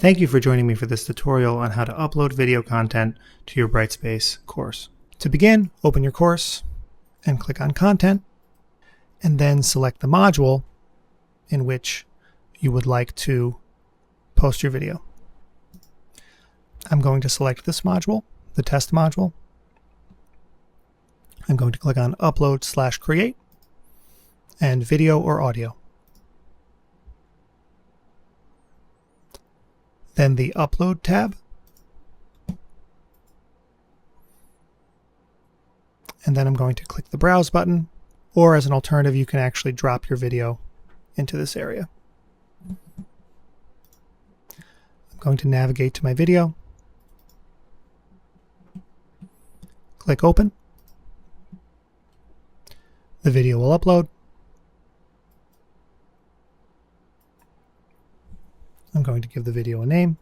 Thank you for joining me for this tutorial on how to upload video content to your Brightspace course. To begin, open your course and click on Content, and then select the module in which you would like to post your video. I'm going to select this module, the test module. I'm going to click on Upload/Create and Video or Audio. Then the Upload tab, and then I'm going to click the Browse button, or as an alternative you can actually drop your video into this area. I'm going to navigate to my video, click Open. The video will upload. I'm going to give the video a name.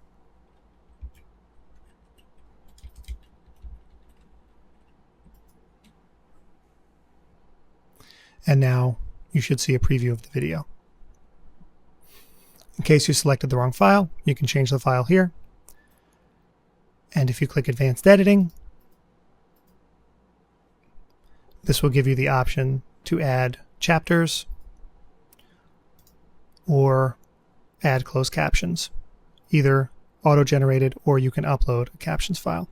And now you should see a preview of the video. In case you selected the wrong file, you can change the file here. And if you click Advanced Editing, this will give you the option to add chapters or add closed captions, either auto-generated or you can upload a captions file.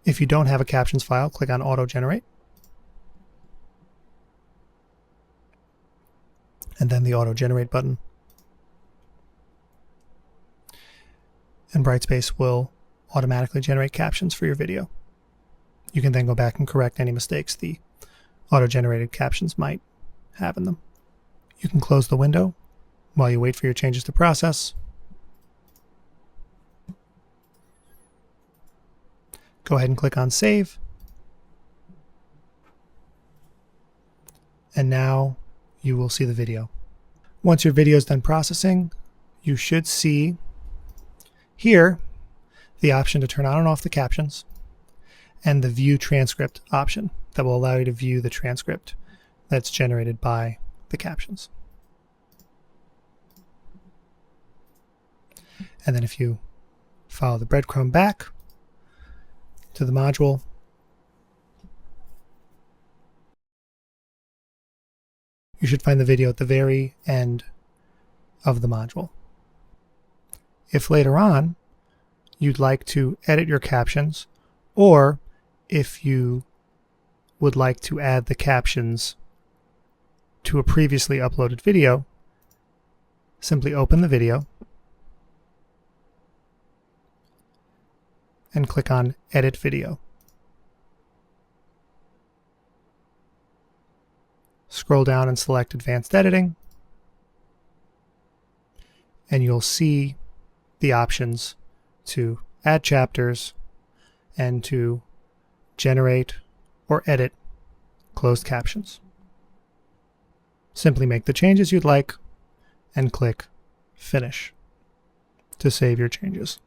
If you don't have a captions file, click on Auto-Generate, and then the Auto-Generate button. And Brightspace will automatically generate captions for your video. You can then go back and correct any mistakes the auto-generated captions might have in them. You can close the window while you wait for your changes to process. Go ahead and click on Save. And now you will see the video. Once your video is done processing, you should see here the option to turn on and off the captions and the View Transcript option that will allow you to view the transcript that's generated by the captions. And then if you follow the breadcrumb back to the module, you should find the video at the very end of the module. If later on you'd like to edit your captions, or if you would like to add the captions to a previously uploaded video, simply open the video and click on Edit Video. Scroll down and select Advanced Editing, and you'll see the options to add chapters and to generate or edit closed captions. Simply make the changes you'd like and click Finish to save your changes.